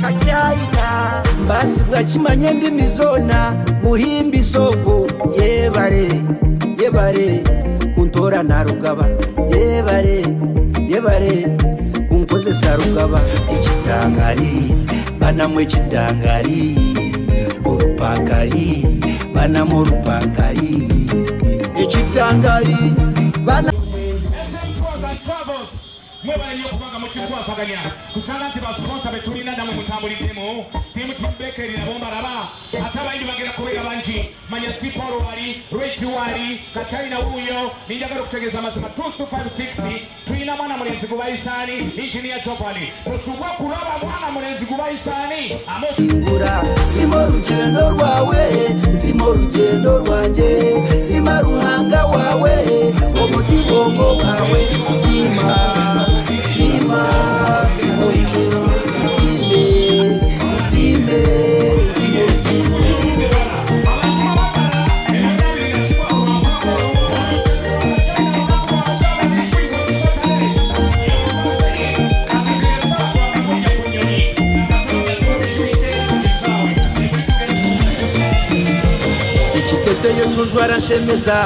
kachaina basi bwachimanye ndimi zona muhimbi songo yebare kuntora na rugaba yebare kunkozesa rugaba ikidangari banamwe kidangari urupangari banamwe rupangari ikidangari bana mweba nyo kupanga muchikwa saganya kusanga nti basponsa betulina namwe mutambulitemo timu timbekeri na bomba raba ataba ndi bagera kubera banji manya tiporo wali rechi wali kachaina uyo ninjagala kutegeza mazima 2256 tuina mwana mulenzi kubaisani engineer Jopali tusubwa kuraba mwana mulenzi kubaisani amokingura simo rugendo rwawe simo rugendo rwanje sima ruhanga wawe omutibongo wawe sima ikiteteyo cyujwara nshemeza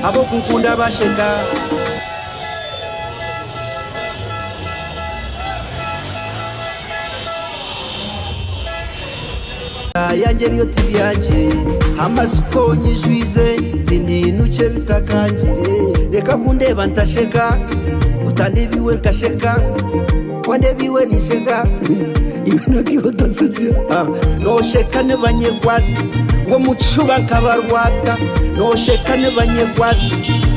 abo kukunda basheka yanjye byo tibyanjye amasiko nyijwize indi nuce bitakangire reka kundeba ntasheka utandebiwe nkasheka wandebiwe nisheka ibintu by'ubutasizio nosheka nebanyegwazi ngo mucuba nkabarwata nosheka nebanyegwazi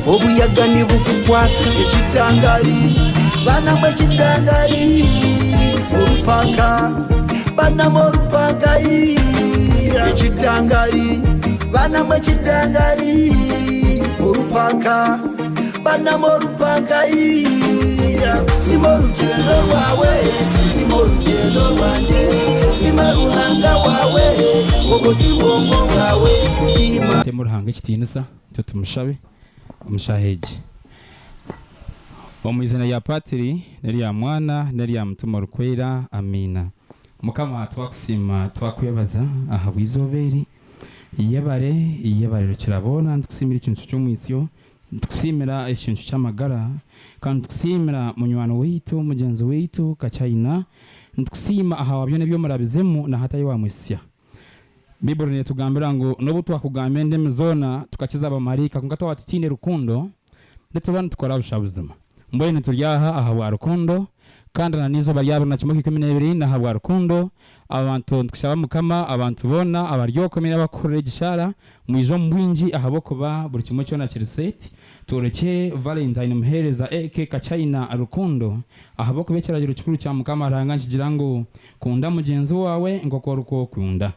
obuyaga nibukukwata ikidangari banamwe kidangari urupanga banamwe rupangai ikidangari banamwe kidangari urupanga banamwe rupangai simo rugendo rwawe simo rugendo rwanje sima ruhanga wawe ubutibongo wawe sima temu ruhanga ikitinisa tutumushabe umushaheje omwizina ya patiri neri ya mwana neri ya mutuma rukwera amina mukama twakusima twakwebaza aha bwizoberi iyebare rukirabona ntukusimira ikintu cy'umwisyo ntukusimira ikintu cy'amagara kandi ntukusimira munywano witu mugenzi witu kachaina ntukusima aha wabyone byo murabizemu na hatayi wa mwisya Biblia netugambira ngo nobu twakugambe ndeme zona tukakiza abamarika kungato watitine rukundo ndetse bana tukora bushabuzima mboye neturyaha aha wa rukundo kandi na nizo baryabo na kimoki 12 na habwa rukundo abantu tukishaba mukama abantu bona abaryoko mina bakore gishara mwizo mwinji ahaboko ba buri kimwe cyo na kiriseti tureke Valentine muhereza eke kachaina rukundo ahaboko bekeragiro kikuru cya mukama aranga kigirango kunda mugenzi wawe ngo koruko kunda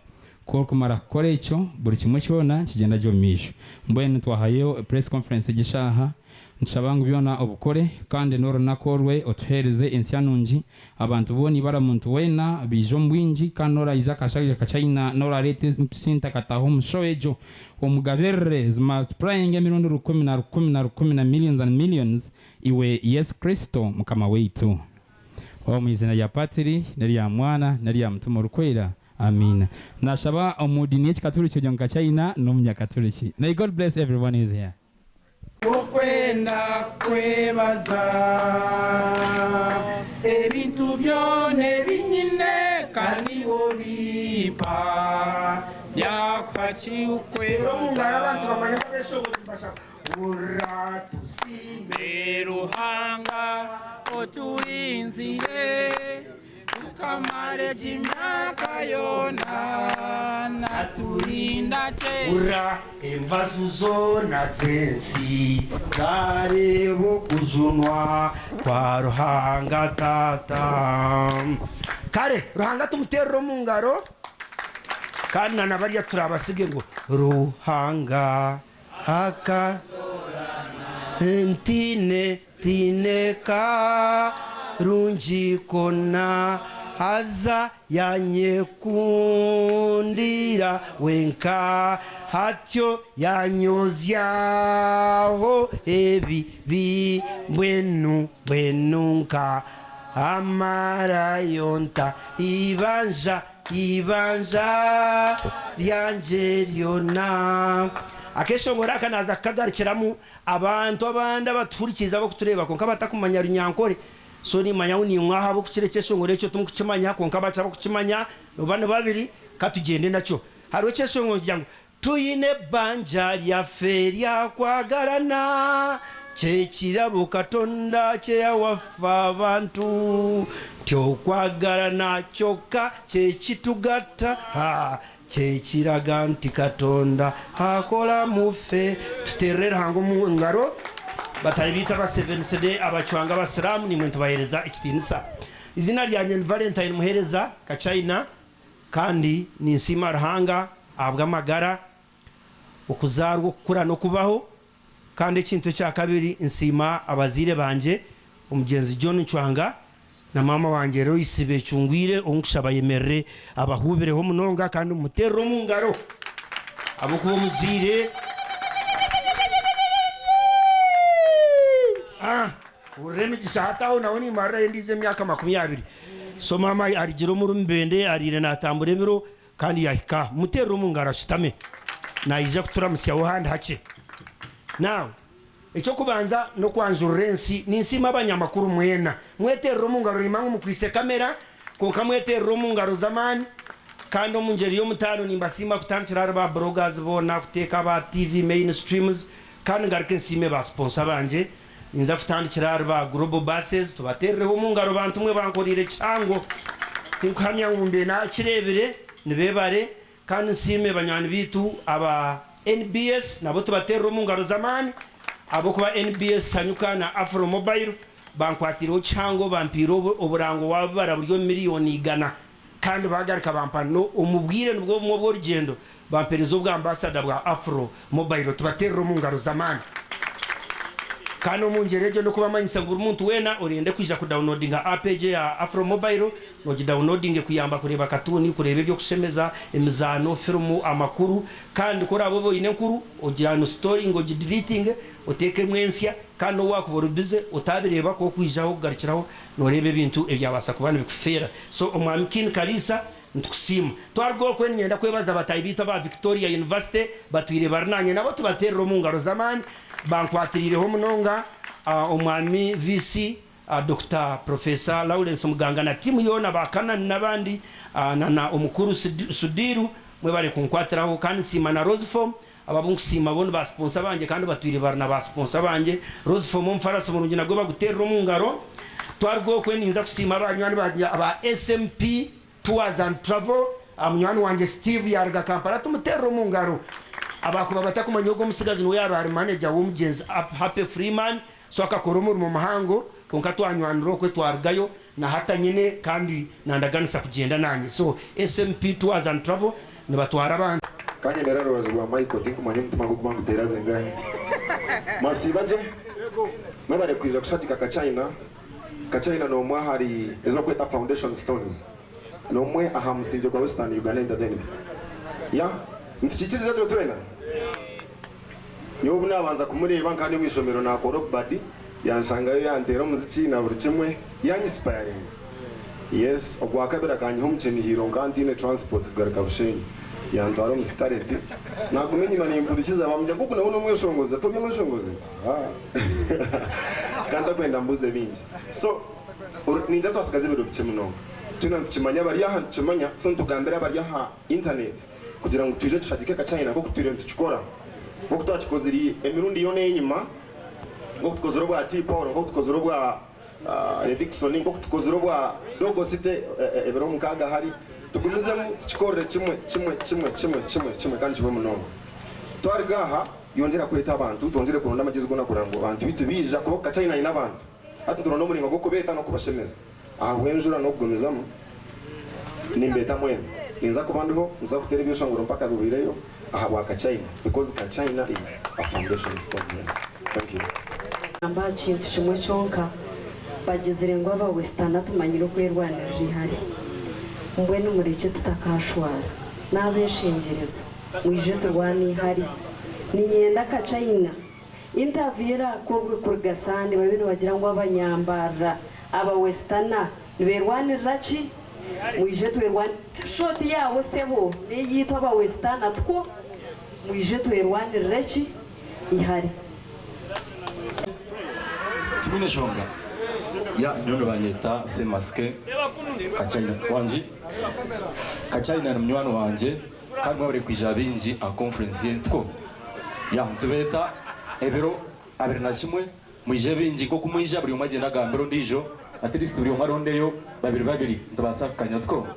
ko kumara kore icyo buri kimwe cyona kigenda cyo misho mbone twahayo press conference gishaha nshabangu byona obukore kandi noro nakorwe otuhereze ensyanunji abantu boni bara muntu wena bijo mbwinji kanora izaka shaka kachaina nora rete sinta kataho mushoejo omugaberre smart praying emirundo 10 na millions and millions iwe Yesu Kristo mukama weitu omwizina ya patiri neri ya mwana neri ya mutuma rukwera amina nashaba omudini y'ikatolika cyo Kachaina no munyakatolika. May God bless everyone is here. Okwenda kwebaza ebintu byone binyine kandi obipa yakwachi ukwebaza abantu bamanya kwesho kubasha uratusime ruhanga otuinzire tukamare jimyaka yona naturinda che ura embazuzo na zensi zarebo kujunwa kwa ruhanga tata kare ruhanga tumutero mu ngaro kandi na bariya turabasige ngo ruhanga aka ntine tineka runji kona haza yanyekundira wenka hatyo yanyozyaho ebibi mbwenunka amara yonta ibanja ryanje ryona akesho ngora kanaza kagarikiramu abantu abandi abaturikiza bo kutureba konka batakumanya runyankore so ni manya uni mwaha bo kukirekesho ngore cyo tumukimanya konka bacha bo kukimanya no bane babiri katugende nacyo haro kesho ngojyango tuyine banja lya feria kwagarana chekirabo katonda kyeyawafa abantu tyokwagala kyoka kyekitugata kyekiraga nti katonda akola mufe tuterera hango mu ngaro batayibita ba 7 CD abachwanga abasilamu ni muntu bahereza ikitinisa izina ryanjye Valentine muhereza ka China kandi ni nsima rahanga abwa amagara ukuzarwa kukura no kubaho kandi ikintu cya kabiri insima abazire banje umugenzi John Nchwanga na mama wanje Royce Becungwire onkushaba yemerere abahubireho munonga kandi umutero mu ngaro abo kuba muzire ureme gisataho nawoni mara yendize myaka 20 so mama arijiro mu rumbende arire natambure biro kandi yahika mutero mu ngaro shitame na ije kuturamusya wohandi hace now icyo kubanza no kwanjurensi ni nsima abanyamakuru mwena mweterero mu ngaro rimangu mukwise kamera konka mweterero mu ngaro zamani kandi mu ngeri yo mutano nimbasima kutankira ba bloggers bona kuteka ba TV mainstreams kandi ngarike nsime ba sponsor banje inza kutandikira ba global buses tubaterero mu ngaro bantu mwe bankorire cyango tinkamya ngumbe na kirebere nibebare kandi nsime banyani bitu aba NBS nabo tubaterero mu ngaro zamani abo kuba NBS sanyuka na Afro Mobile bankwatiro cyango bampiro oburango wabara buryo miliyoni 100 kandi bagarika bampano umubwire nubwo mu rugendo bamperezo bwa ambassador bwa Afro Mobile tubaterero mu ngaro zamani kandi umungereje no kuba manyisa nguru umuntu wena urinde kwija ku downloadinga app ya Afro Mobile no downloading kuyamba kureba katuni kureba byo kushemeza emizano filmu amakuru kandi kora abo boyine nkuru ojyana story ngo deleting uteke mwensya kandi wakubora bize utabireba ko kwijaho kugarikiraho no rebe bintu ebyabasa kubana bikufera so umwamkin Kalisa ntukusima twargo kwenyenda kwebaza batayibita ba Victoria University batwire barnanye nabo tubaterero mu ngaro zamani bankwatirireho munonga umwami VC Dr. Professor Lawrence Muganga na timu yona bakana nabandi na umukuru Sudiru mwe bari kunkwatiraho kandi sima na Roseform ababunkusima bona ba sponsor banje kandi batwire barna ba sponsor banje Roseform umfarasa mu rugina gwa guterero mu ngaro twargo kweninza kusima abanywani banje aba SMP Tours and Travel amnywani wanje Steve yarga Kampala tumuterero mu ngaro abakuba batakumanyogo musigazi no yaba manager w'umugenzi Happy Freeman so akakoromo mu mahango konka twanywaniro kwe twargayo na hata nyine kandi nandaganisa kugenda nanye so SMP Tours and Travel ni batwara abantu kanye meraro wazwa Michael tinkumanyo mutuma go kumangu teraze ngahe masibaje mabare kwiza kushatika ka China no mwahari ezo kweta foundation stones no mwe ahamusinje kwa Western Uganda Entertainment ya ntichikiriza twena nyobu nabanza kumureba kandi mwishomero na Koro Badi yanshangayo yantera umuziki na buri kimwe yanyispire yes ogwakabira kanye homcheni hiro kandi ne transport garika bushenyi yantwara umustareti nagumenye mani impurikiza bamujya kuko nawo mwishongoza tobye mwishongoza kandi akwenda mbuze bingi so ninja twasikaze biro bicemuno tuna tukimanya bari aha tukimanya so ntugambira bari aha internet kugira ngo tuje tushadike ka China ko kuture tukikora ko twachikoziri emirundi yone nyuma ngo tukozoro bwa T-Power ngo tukozoro bwa Redixon ngo tukozoro bwa Dogo City ebero mukaga hari tukumizemo tukikore kimwe kandi chibo muno twarigaha yongera kweta abantu tongere kurunda amagizwe nakurango abantu bitu bija ko ka China ina abantu ati turono muri ngo kubeta no kubashemeza wenjura no kugomezamo nimbeta mwene ninza kubanduho nza kutera ibishongoro mpaka bubireyo aha ka China because ka China is a foundation stone here. Thank you. Amba chintu chimwe chonka bagizire ngo aba Western atumanyiro kwerwanira rihari mbwene umureke tutakashwara n'abeshingiriza mwije turwani hari ni nyenda kacayina intavira korwe kurgasande babino bagira ngo abanyambara aba westana niberwanira ki mwije twerwan shoti yawo sebo yitwa aba westana two mwije twerwanira ki ihari Tibune shonga ya nyondo banyeta Femaske Kachina wanji Kachina na mnywano wanje kandi mwabure kwijabinji a conference yentko ya ntubeta ebero abere na kimwe mwije binji ko kumwija buri umwe agenda gambero ndijo at least buri umwe arondeyo babiri ndabasa kanyatko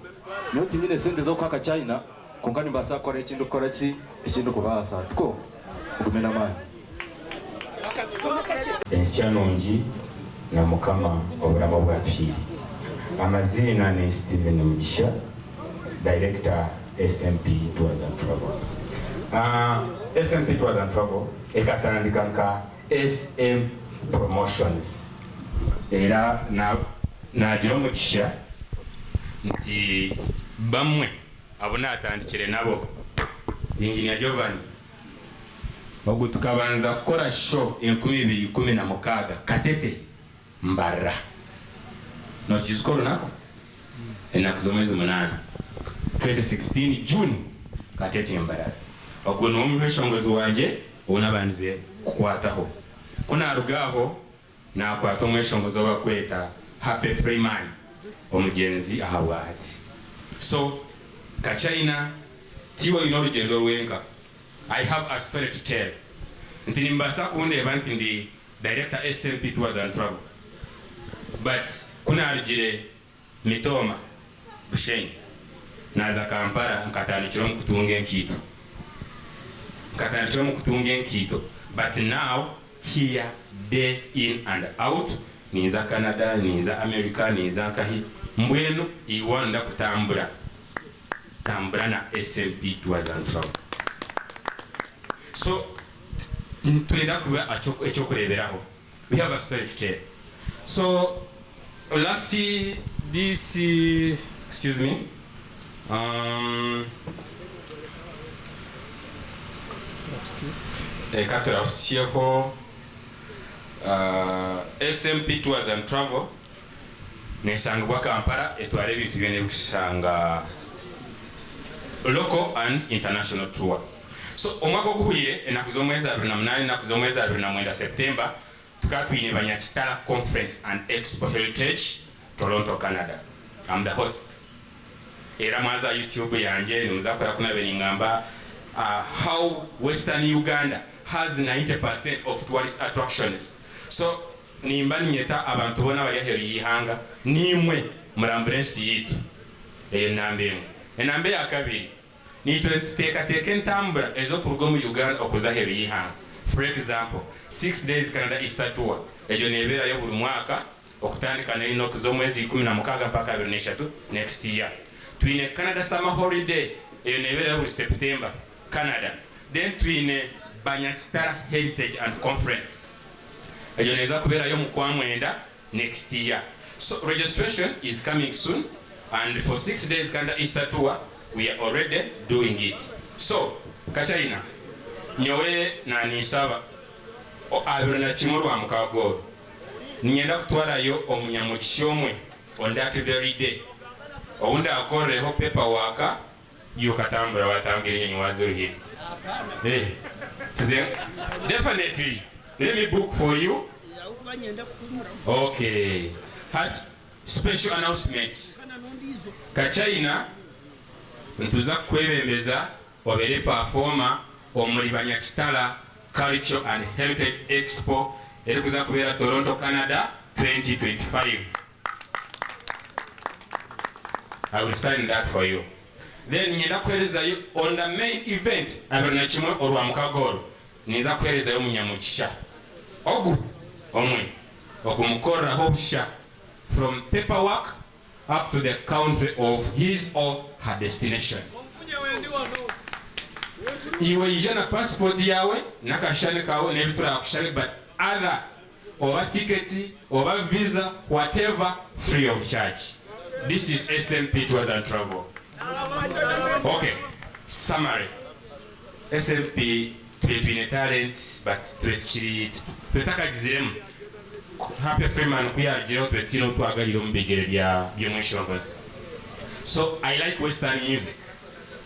niyo tinyine sente zo kwa Kachina konkani mbasa kora ikintu kora ki ikintu kubasa tko ngumena mani Ensianongi na mukama obulama bwatufiri amazina ne Steven Mugisha director SMP Tours and Travel SMP Tours and Travel ekatandika nka SM Promotions era na Mugisha nti bamwe abona atandikire nabo Engineer Jovan Ogu tukabanza kukora show 2016 Katete Mbara no chizikolo nako enakuzomwezi munana 2016 June Katete Mbara ogu n'omuheshongozi wanje unabanze kukwataho kuna arugaho nakwata omweshongozi obakweta Happy Freeman omugenzi ahabwati so Kachina tiwo ino rugendo rwenga I have a story to tell. Ntini mbasa kuunde banki ndi director SMP Tours and Travel. But kuna alijire mitoma Bushenyi naza Kampala nkatandikira kutunga nkito. But now here day in and out niza Canada, niza America, niza kahi mbwenu iwanda kutambura na SMP Tours and Travel. So, we have a story to tell. So, last this, excuse me, SMP Tours and Travel, nesangwa Kampala etwale bintu byene kusanga local and international tour. So omwaka oguhuye enakuzomweza 28 nakuzomweza 29 September tukatwine Banyakitala Conference and Expo Heritage Toronto, Canada. I'm the host. Era maza YouTube yanje nimuzakora kuna beningamba how Western Uganda has 90% of tourist attractions. So nimba nyeta abantu bona bali heri yihanga nimwe murambulensi yitu enambe ya kabiri ni teka ntambura ezo kurugo mu Uganda okuza heri yihanga. For example 6 days Canada Easter tour ejo nebera yo buli mwaka okutandika na ino kuzomwezi 16 mpaka 23 next year. Twine Canada Summer Holiday eyo nebera yo September Canada. Then twine Banyakitala Heritage and Conference ejo neza kubera yo mukwa mwenda next year. So registration is coming soon, and for 6 days Canada Easter tour we are already doing it. So Kachina nyowe na nisaba abiro na chimoro amukago nienda kutwara yo omunyamukishomwe on that very day onda akore ho paperwork yo katambura watangire nywazo hii. Hey, definitely let me book for you. Okay, special announcement. Kachina ntuza kwebembeza obere performer omuli Banyakitala Culture and Heritage Expo erikuza kubera Toronto, Canada 2025. I will sign that for you. Then nyenda kwereza you on the main event abana chimwe orwa mukagoro niza kwereza yo munyamukisha ogu omwe okumukora hopsha from paperwork up to the country of his or her destination. Iwe ijana passport yawe nakashane kawe nebitura akushane, but other over ticket over visa whatever free of charge. This is SMP Tours and Travel. Okay, summary. SMP twetwine talent but twetakagiziremu Happy Freeman kuyagiraho twetino twagalira mu bigere by'omweshobozi. So I like Western music.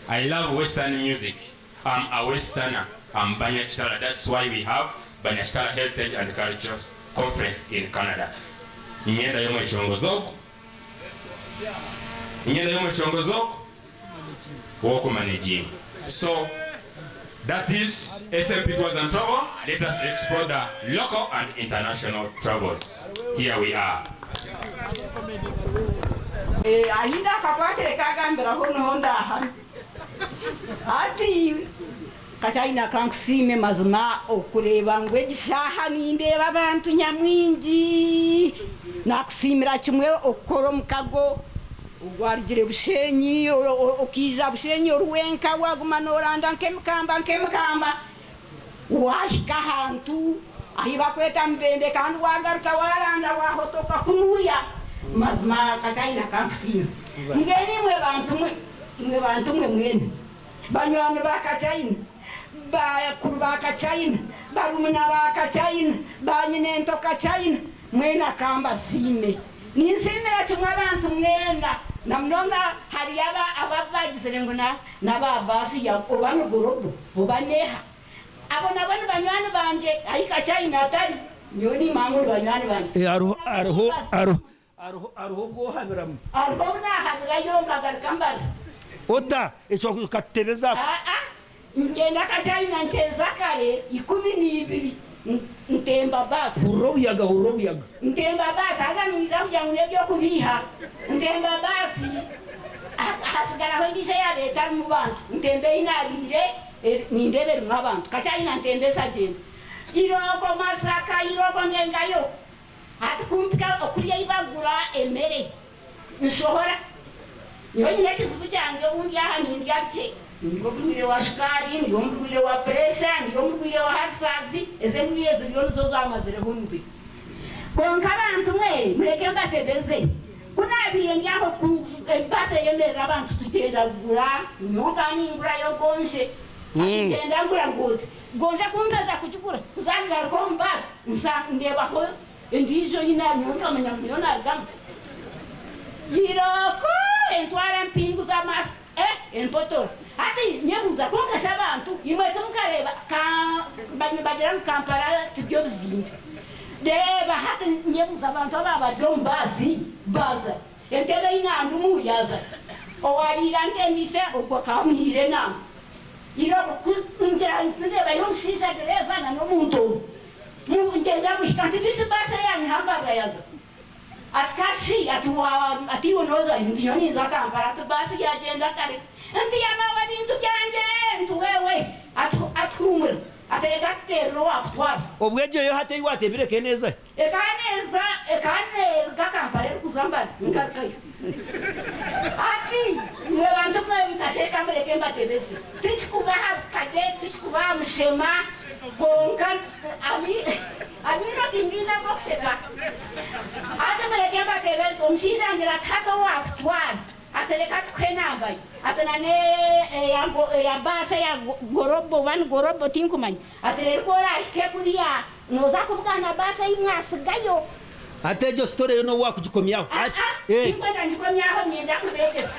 I love Western music. I'm a Westerner. I'm Banyachitala. That's why we have Banyachitala Heritage and Cultural Conference in Canada. Nyenda y'omweshongozoko. Nyenda y'omweshongozoko. Woko managing. So that is SMP Tours and Travel. Let us explore the local and international travels. Here we are. Ahinda kapatele kagambira hono ndaha. Ati kachaina kankusime mazima okuleba ngwe gishaha nindeba abantu nyamwingi nakusimira kimwe okukora mukago ugwarigire bushenyi okiza bushenyi oruwenka waguma noranda nkemukamba washika hantu ahiba kweta mbende kandi wagaruka waranda wahotoka kunuya mazima kachaina kankusime ngeni mwe bantu mwe mwene banywani bakachaina bakuru bakachaina barumuna bakachaina banyinento kachaina mwena kamba sime ninsimira kimwe abantu mwena namnonga hari ababagize ngo nababasi ya obano gorobo obaneha abo nabone banywani banje ayikachaina atari nyoni mangu banywani banje aruho gohabiramu aruho na habira yonga garkambara ota echo katebeza ngenda kachaina ncheza kare 12 ntemba basi urobuyaga ntemba basi aza mwiza kuja unebyo kubiha ntemba basi hasigara hondi se yabeta mu bantu ntembe inabire nindebere mu abantu kachaina ntembesa je iroko masaka iroko ndengayo atukumpika okuliya ibagura emere nsohora nyoni nekizibu cyange ubundi aha nindyache ngo mugwire wa sukari ngo mugwire wa pressure ngo mugwire wa harsazi eze ngwire ziriyo nizo zamazire humbi konka abantu mwe mureke mbatebeze kunabire ndyaho ku base yemerera abantu tugenda gura nyonga ningura yo gonje tugenda gura goze kungaza kujugura kuzangara ko mbasi nsa ndeba ko ndijo ina nyonga manyamyona gam yiroko entwara mpingu za mas enpoto ati nyebuza konka shabantu imwe tumkareba bagira Kampala tibyo bizimbi deba hati nyebuza abantu ababa dombasi baza entebe inandu muyaza owarira ntemise uko kamhire na iro kunjira ndeba yo sisa dereva na no muntu mu ngenda mushikante bisibasa yani hambara yaza atkasi atiwo noza ndiyoni za Kampala tubasi yagenda kare nti yamawe bintu byanje ntu wewe atumura atereka tero akutwa obwejeyo hate iwatebire keneza ekane Kampala kuzambara nkarkayo ati mwe bantu mwe mtasheka mbeleke mbatebese tichikubaha kade tichikubaha mshema konkan amira tingina boxeka ati mbeleke mbatebese omshisangira kato wakutwa atereka tukhenamba atanane ya base ya gorobo tinkumanya aterekora kekulia noza kubwana base imwasigayo atejo story yo no wakujikomyaho ingwenda njikomyaho nyenda kubegesa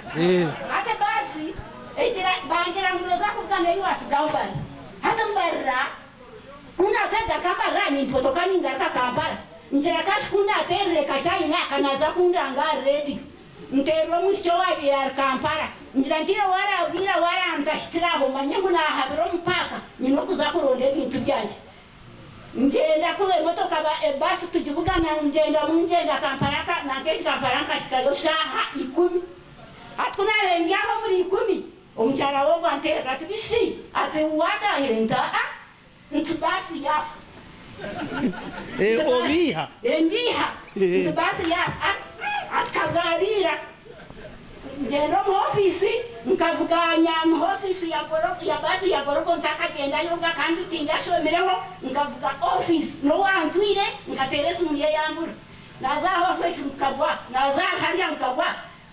ate basi ejira bangira noza kubwana iwasigayo bari hata mbarra kuna zega Kampala ni potokani ngaraka Kampala njira kashikunda aterere kachaina kanaza kunda ngaredi ntero mwisho wabi ya Kampala njira ndiyo wara ndashitiraho manyangu na habiro mpaka ninokuza kuronde bintu byanje njenda kuwe motoka basi tujibugana njenda Kampala na keti Kampala kashikayo shaha 10 atkuna yendiaho muri 10 omchara wogo antera tubisi ate wata hirenta ntubasi yafu obiha embiha ntubasi yafu akagabira ngendo mu ofisi nkavuganya mu ofisi ya basi ya gorogo ntakagenda yoga kandi tindashomereho nkavuga office no wantwire nkateresa umuye yambura naza office nkagwa naza hariya nkagwa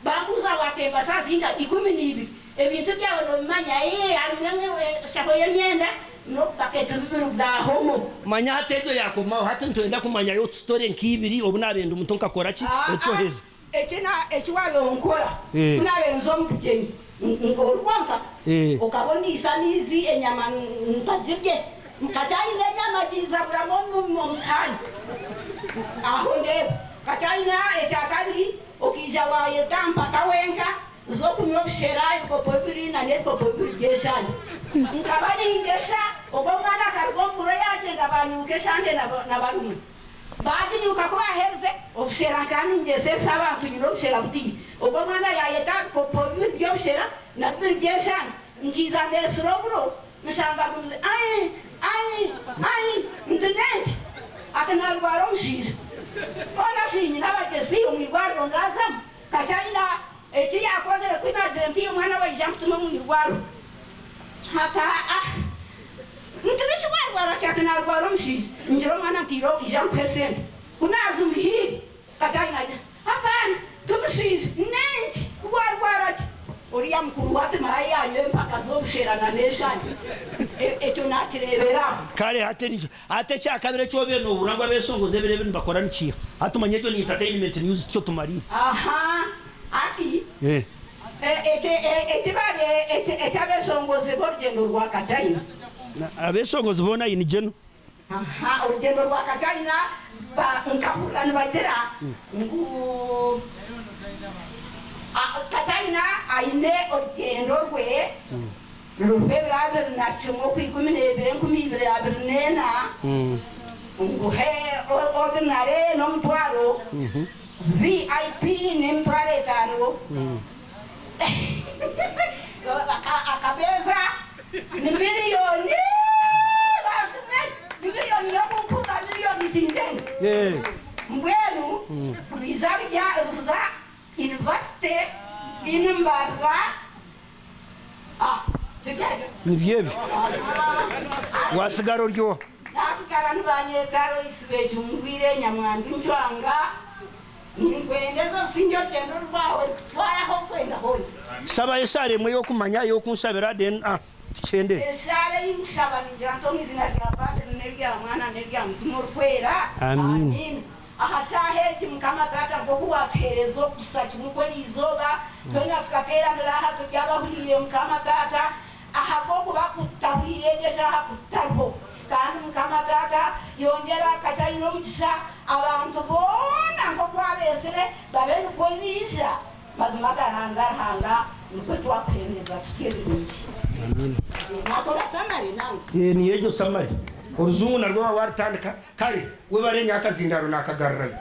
bakuza watemba saa zinga 12 ebintu byawe nomanya harimwe shako y'emyenda no paketi bibiru bwa homo manya hatejo yakomaho hati ntoenda kumanya yo story nkibiri obunabenda umuntu nkakora ki ecoheza ekiwabe onkora kunabenza omugeni ngorwanka ukabona isanizi enyama ntajirye mkataina nyama jizabura momusani aho ndeba kataina ekyakabiri okija wayetampa kawenka zokunywa obushera ikopo 2 na n'ekopo 2 gyeshani nkabaningesha ogwo mwana akaruga omuro yagenda banyuka nde nabarume baginyuka ko bahereze obushera nkaningesa abantu nyina obushera buti ogwo mwana yayeta kopo 2 by'obushera na 2 gyeshani nkiza nesiro buro nshanga kumze ai nteneti akanarwara omushiija ona shinyi n'abagezi omwirwariro ndazamu kacaina eki yakozere kwinagire nti omwana waija mutuma omwirwaro hata ntirishiwarwara kyati narwara omushiija ngira omwana ntiro ija mkuhe sente kunaza omuhiri kacainaja apana tumushiija nenki warwaraki oriya mukuru wati mara yanywe mpaka z'obushera na neshani ekyo nakireberaho kare hate kyakabire kyobe n'oburangwa besongoze birebe nibakora nikiha hatumanye ekyo ni entertainment news kyo tumarire ati ekyabesongoze b'orugendo rwa kacaina abesongozi bona ini jeno orugendo rwa kacaina nkahurira nibagira ngu kacaina aine orugendo rwe ruve 2021 nguhe ordinary n'omutwaro VIP n'emitwaro 5 akabeza ni miliyoni miliyoni yokunkura miliyoni kindenge mbwenu rwizarya ruza university inimbarra nibyebi wasigara oryo nasigara nibanyetaro isibeju mugwire nyamwandu njwanga ningwendeza orusingi orugendo rwawe rukutwaraho kwenda hoyo saba esare mwe yo kumanya yo kunsabira den tukende esare y'ushaba ningira nto mwizina rya Padre n'erya mwana n'erya mutima urukwera amin ahasahe kimukama tata ngoku waperezo kusachi mukweli izoba tonya tukakeranira aha tubyabahuriye mukama tata ahagoku bakutahurire ngesha hakutabo kandi mukama tata yongera kacaina omugisha abantu bona nko kwabesere babe nukwebisha mazima garanga nse twakwemeza tukebingi amin nakora samari nange ni ejo samari oruzungu narwo waritandika kare we barenya akazindaro nakagarrayo